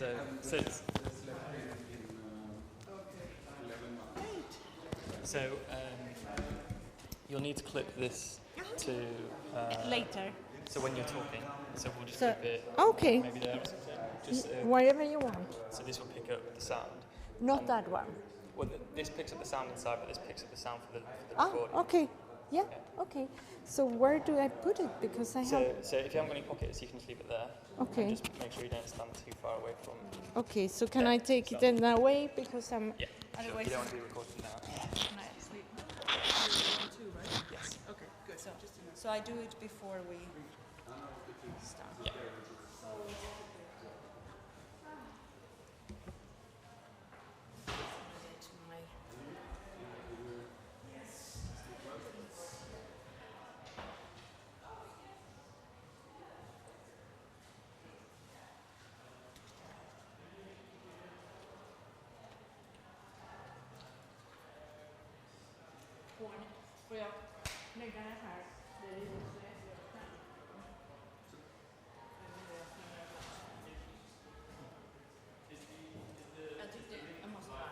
So so you'll need to clip this to Later. so when you're talking. So we'll just So, clip it okay. maybe there or something. Just Wherever you want. so this will pick up the sound. Not that one. Well, this picks up the sound inside, but this picks up the sound for the Ah, recording. okay. Yeah, okay. So where do I put it? Because I have... So if you haven't got any pockets, you can just leave it there. Okay. And just make sure you don't stand too far away from... Okay, so can I take it in that way? Because I'm... Yeah, sure. You don't want to be recording now. Can I sleep? You too, right? Yes. Okay, good. So I do it before we start. Yeah. Får jag lägga det här? Jag tyckte jag måste bara...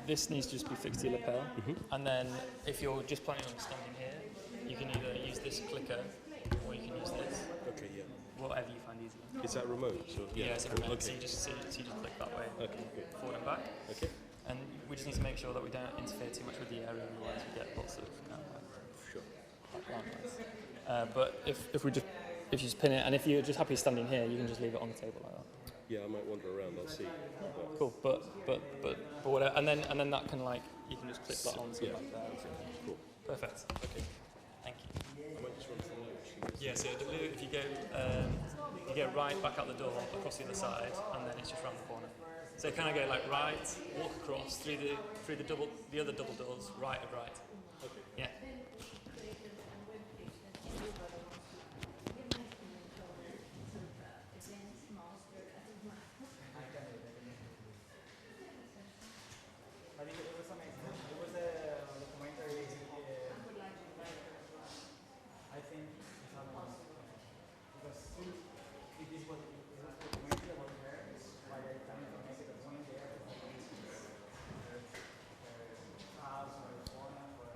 This needs to just be fixed to your lapel, and then if you're just planning on standing here, you can either use this clicker or you can use this. Okay, yeah. Whatever you find easier. Is that remote? So, Yeah, it's a remote. Okay. So you just click that way, Okay, good. forward and back. Okay. And we just need to make sure that we don't interfere too much with the area, otherwise we get lots of Sure. background noise. But if you just pin it, and if you're just happy standing here, you can just leave it on the table like that. Yeah, I might wander around. I'll see. Cool, but whatever, and then that can you can just clip that on to Yeah. back there. Cool. Perfect. Okay. Thank you. I might just run through notes. Yeah. So if you go right back out the door, across the other side, and then it's just round the corner. So kind of go right, walk across through the other double doors, right of right. Okay. Yeah. I think it was amazing. It was a documentary. I think because it is what it was a documentary about her. By the time to make it a point there, house or the corner for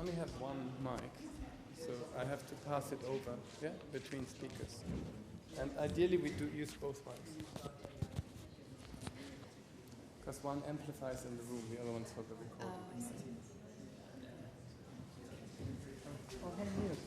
only have one mic, so I have to pass it over, between speakers. And ideally we do use both mics. Because one amplifies in the room, the other one's for the recording. Oh, I see. Oh, hey, Niels.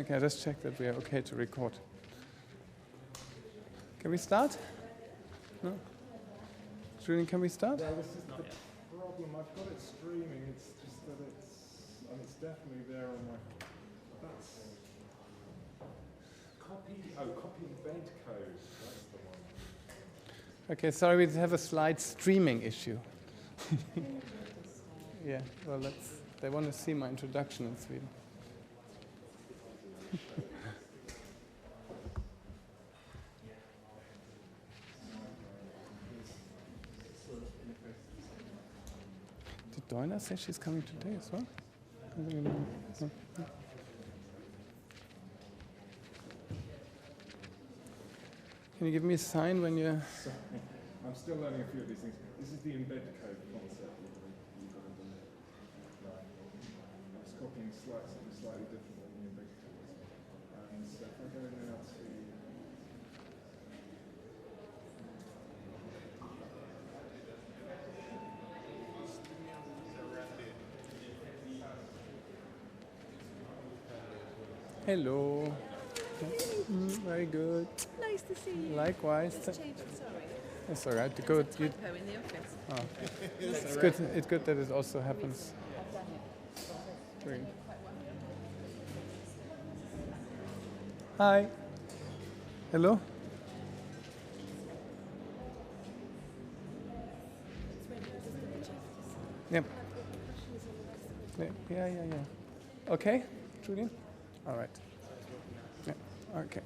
Okay, I just checked that we are okay to record. Can we start? No? Julian, can we start? Well, this is the problem. I've got it streaming. It's just that it's definitely there on my. That's copy. Oh, copy embed code. That's the one. Okay, sorry, we have a slide streaming issue. Yeah, well, they want to see my introduction in Sweden. Did Doina say she's coming today as well? No. Can you give me a sign when you're... Sorry, I'm still learning a few of these things. This is the embed code concept. You've got to do. It's copying something slightly different than the embed code. And so if I go now to... Hello. Very good. Nice to see you. Likewise. It's changed, sorry. It's all right. Good. Typo in the office. It's good. It's good that it also happens. Great. Hi. Hello. Yep. Yeah. Okay, Julian? All right. Yeah. Okay.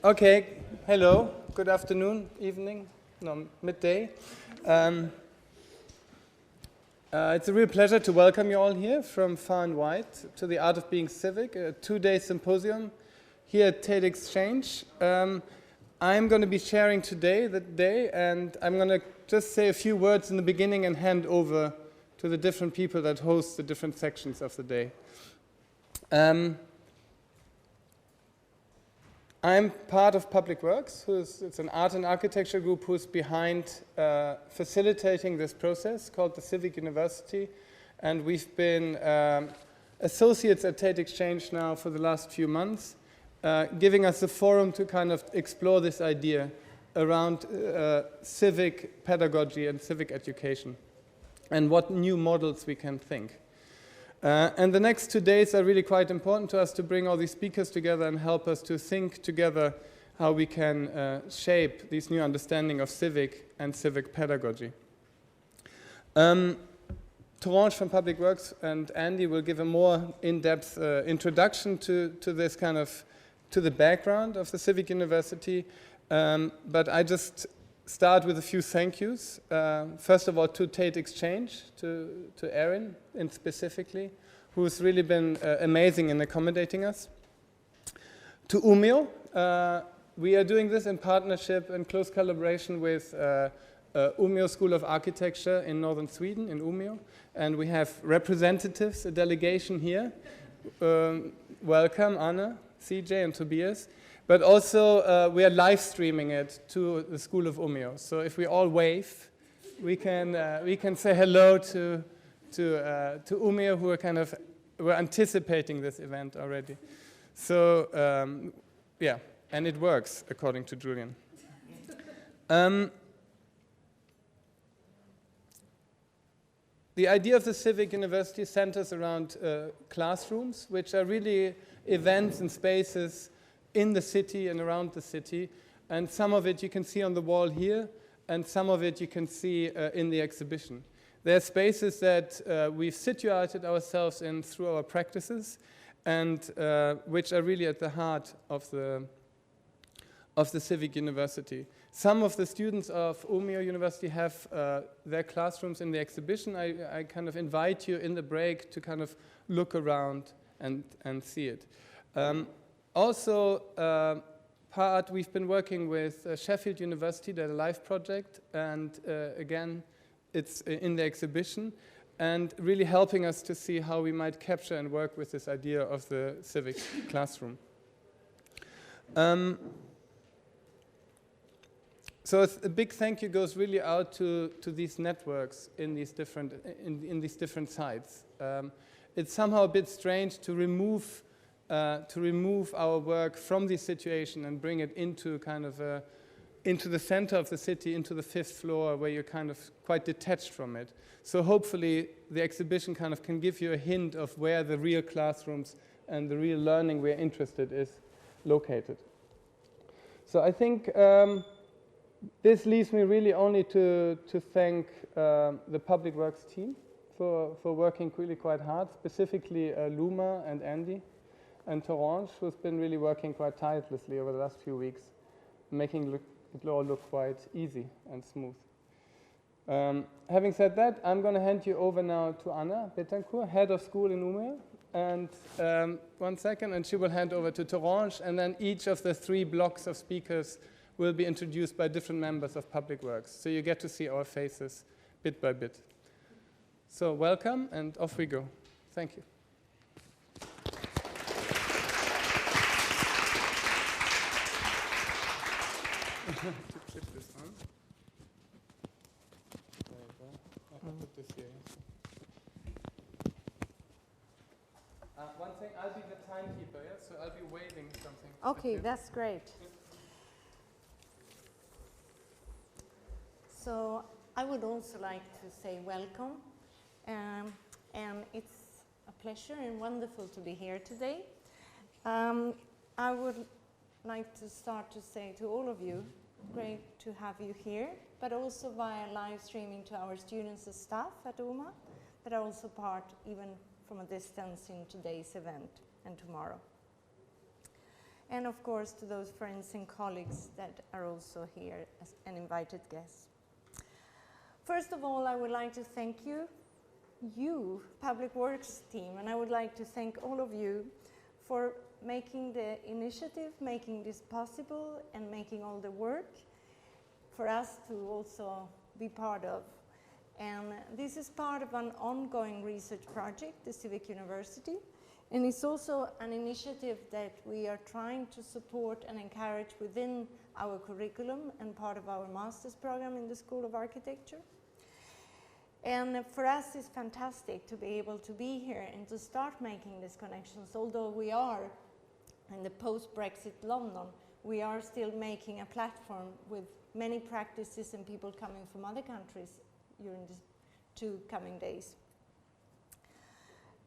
Okay, hello, good afternoon, evening, no, midday. It's a real pleasure to welcome you all here from far and wide to the Art of Being Civic, a 2-day symposium here at Tate Exchange. I'm going to be sharing today the day, and I'm going to just say a few words in the beginning and hand over to the different people that host the different sections of the day. I'm part of Public Works, it's an art and architecture group who's behind facilitating this process called the Civic University. And we've been associates at Tate Exchange now for the last few months, giving us a forum to kind of explore this idea around civic pedagogy and civic education and what new models we can think. And the next 2 days are really quite important to us to bring all these speakers together and help us to think together how we can shape this new understanding of civic and civic pedagogy. Torange from Public Works and Andy will give a more in-depth introduction to this kind of, to the background of the Civic University. But I just start with a few thank yous. First of all, to Tate Exchange, to Erin specifically, who's really been amazing in accommodating us. To Umeå, we are doing this in partnership and close collaboration with Umeå School of Architecture in northern Sweden, in Umeå. And we have representatives, a delegation here. Welcome, Anna, CJ, and Tobias. But also, we are live streaming it to the School of Umeå. So if we all wave, we can say hello to Umeå, who are we're anticipating this event already. So yeah, and it works according to Julian. The idea of the Civic University centers around classrooms, which are really events and spaces in the city and around the city. And some of it you can see on the wall here, and some of it you can see in the exhibition. They're spaces that we've situated ourselves in through our practices, and which are really at the heart of the Civic University. Some of the students of Umeå University have their classrooms in the exhibition. I kind of invite you in the break to kind of look around and see it. We've been working with Sheffield University, their live project, and again, it's in the exhibition, and really helping us to see how we might capture and work with this idea of the civic classroom. So a big thank you goes really out to these networks in these different sites. It's somehow a bit strange to remove our work from this situation and bring it into into the center of the city, into the 5th floor, where you're kind of quite detached from it. So hopefully the exhibition kind of can give you a hint of where the real classrooms and the real learning we're interested is located. So I think this leaves me really only to thank the Public Works team for working really quite hard, specifically Luma and Andy and Torange, who's been really working quite tirelessly over the last few weeks, making it all look quite easy and smooth. Having said that, I'm going to hand you over now to Anna Betancourt, head of school in Umeå, and 1 second, and she will hand over to Torange, and then each of the 3 blocks of speakers will be introduced by different members of Public Works. So you get to see our faces bit by bit. So welcome, and off we go. Thank you. To clip this on. There you go. I can put this here. One thing, I'll be the timekeeper, yeah? So I'll be waving something. Okay, that's great. So I would also like to say welcome, and it's a pleasure and wonderful to be here today. I would like to start to say to all of you, great to have you here, but also via live streaming to our students and staff at UMA that are also part, even from a distance, in today's event and tomorrow. And of course to those friends and colleagues that are also here as an invited guest. First of all, I would like to thank you, Public Works team, and I would like to thank all of you for making the initiative, making this possible, and making all the work for us to also be part of. And this is part of an ongoing research project, the Civic University, and it's also an initiative that we are trying to support and encourage within our curriculum and part of our master's program in the School of Architecture. And for us, it's fantastic to be able to be here and to start making these connections. Although we are in the post-Brexit London, we are still making a platform with many practices and people coming from other countries during these 2 coming days.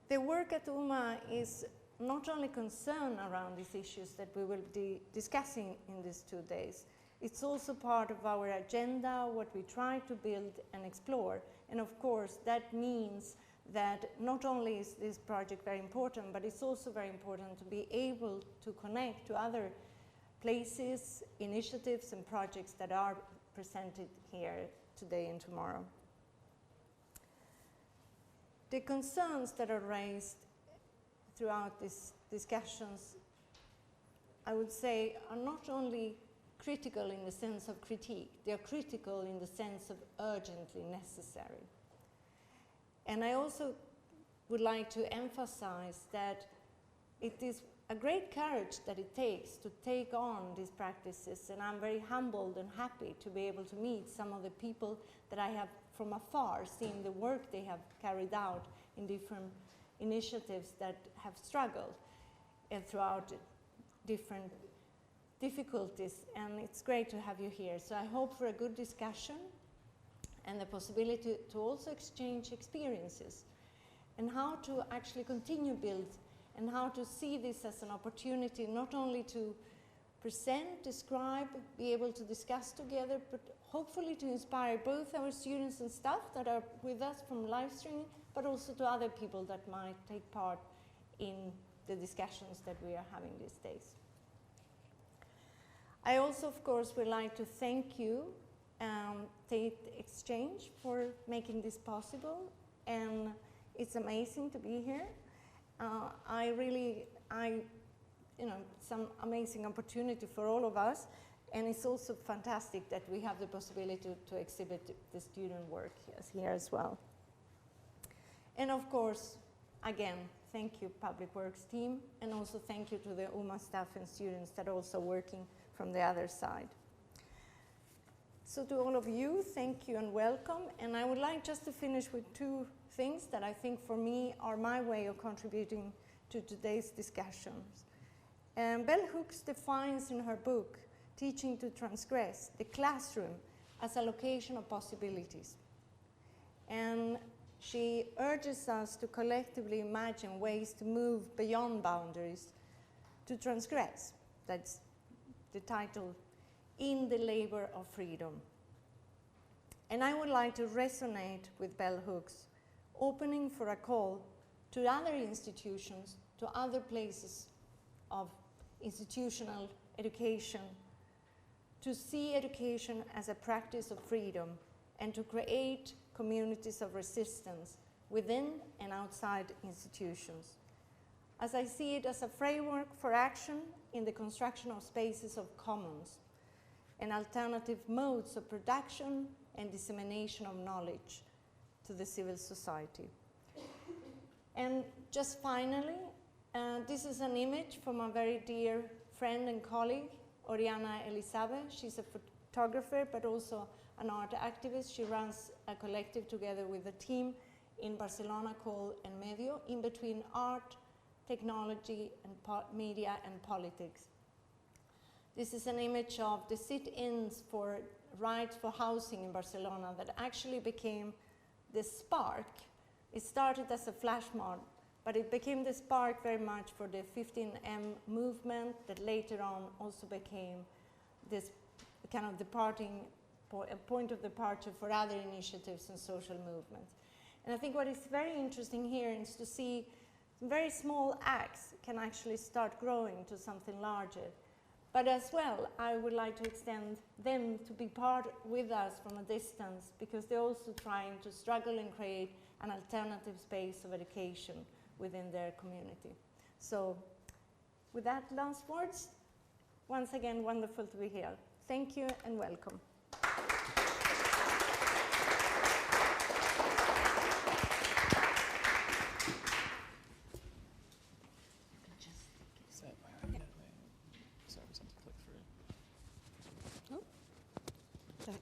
The work at UMA is not only concerned around these issues that we will be discussing in these 2 days, it's also part of our agenda, what we try to build and explore. And of course, that means that not only is this project very important, but it's also very important to be able to connect to other places, initiatives, and projects that are presented here today and tomorrow. The concerns that are raised throughout these discussions, I would say, are not only critical in the sense of critique, they are critical in the sense of urgently necessary. And I also would like to emphasize that it is a great courage that it takes to take on these practices, and I'm very humbled and happy to be able to meet some of the people that I have from afar seen the work they have carried out in different initiatives that have struggled and throughout different difficulties, and it's great to have you here. So I hope for a good discussion and the possibility to also exchange experiences and how to actually continue build and how to see this as an opportunity not only to present, describe, be able to discuss together, but hopefully to inspire both our students and staff that are with us from live streaming, but also to other people that might take part in the discussions that we are having these days. I also, of course, would like to thank you, Tate Exchange, for making this possible, and it's amazing to be here. It's an amazing opportunity for all of us, and it's also fantastic that we have the possibility to exhibit the student work here as well. And of course, again, thank you Public Works team, and also thank you to the UMA staff and students that are also working from the other side. So to all of you, thank you and welcome, and I would like just to finish with two things that I think for me are my way of contributing to today's discussions. Bell Hooks defines in her book, Teaching to Transgress, the classroom as a location of possibilities. And she urges us to collectively imagine ways to move beyond boundaries, to transgress. That's the title, In the Labor of Freedom. And I would like to resonate with Bell Hooks, opening for a call to other institutions, to other places of institutional education, to see education as a practice of freedom and to create communities of resistance within and outside institutions. As I see it as a framework for action in the construction of spaces of commons and alternative modes of production and dissemination of knowledge to the civil society. And just finally, this is an image from a very dear friend and colleague, Oriana Elizabeth. She's a photographer, but also an art activist. She runs a collective together with a team in Barcelona called En Medio, in between art, technology, and media and politics. This is an image of the sit-ins for rights for housing in Barcelona that actually became the spark. It started as a flash mob, but it became the spark very much for the 15M movement that later on also became this kind of point of departure for other initiatives and social movements. And I think what is very interesting here is to see very small acts can actually start growing to something larger. But as well, I would like to extend them to be part with us from a distance, because they're also trying to struggle and create an alternative space of education within their community. So with that last words, once again, wonderful to be here. Thank you and welcome.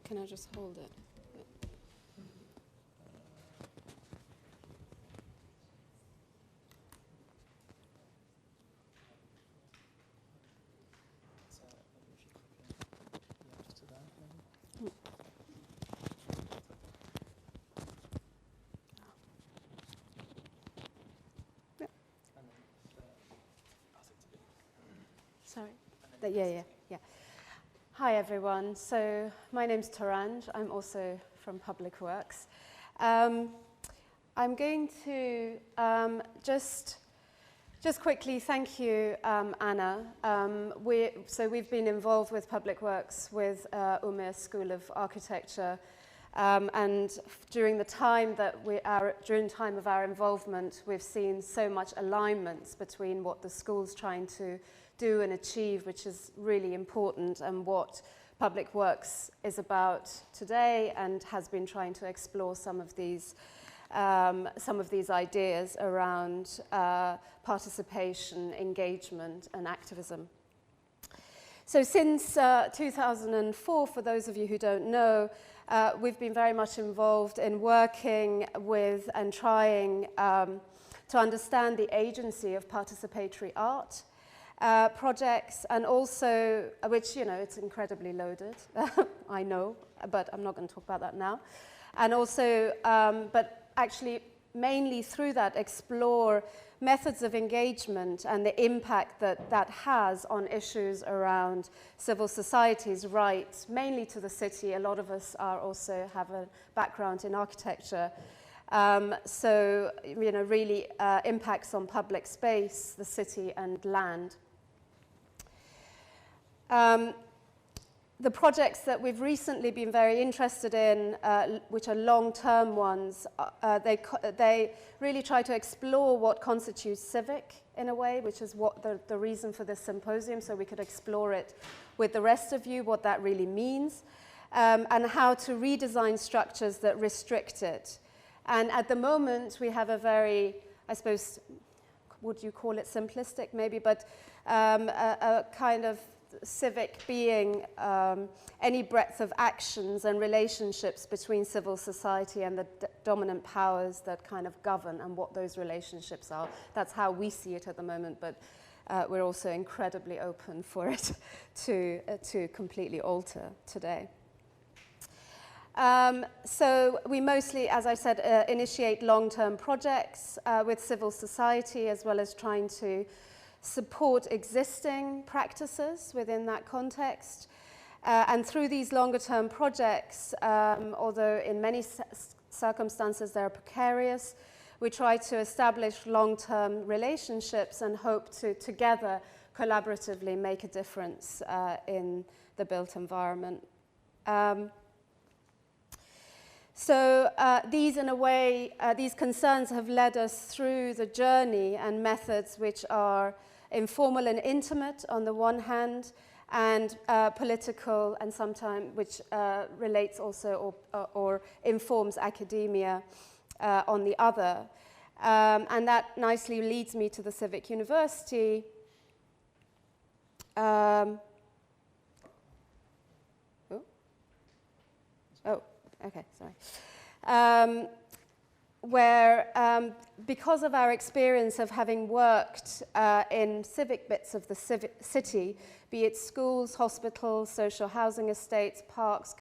Can I just hold it? Sorry. Yeah. Hi everyone. So my name's Taranj. I'm also from Public Works. I'm going to just quickly thank you, Anna. We've been involved with Public Works with UME School of Architecture, and during the time of our involvement, we've seen so much alignments between what the school's trying to do and achieve, which is really important, and what Public Works is about today and has been trying to explore some of these some of these ideas around participation, engagement, and activism. So since 2004, for those of you who don't know, we've been very much involved in working with and trying to understand the agency of participatory art projects, and also, which, you know, it's incredibly loaded, I know, but I'm not going to talk about that now. And also, but actually, mainly through that, explore methods of engagement and the impact that that has on issues around civil society's rights, mainly to the city. A lot of us are also have a background in architecture. So, you know, really impacts on public space, the city, and land. The projects that we've recently been very interested in, which are long-term ones, they really try to explore what constitutes civic in a way, which is what the reason for this symposium, so we could explore it with the rest of you, what that really means, and how to redesign structures that restrict it. And at the moment, we have a very, I suppose, would you call it simplistic maybe, but a kind of civic being any breadth of actions and relationships between civil society and the dominant powers that kind of govern, and what those relationships are. That's how we see it at the moment, but we're also incredibly open for it to completely alter today. So we mostly, as I said, initiate long-term projects with civil society, as well as trying to support existing practices within that context. And through these longer-term projects, although in many circumstances they're precarious, we try to establish long-term relationships and hope to together collaboratively make a difference in the built environment. So these, in a way, these concerns have led us through the journey and methods which are informal and intimate on the one hand, and political, and sometimes which relates also or informs academia on the other. And that nicely leads me to the Civic University. Okay, sorry. Where, because of our experience of having worked in civic bits of the city, be it schools, hospitals, social housing estates, parks,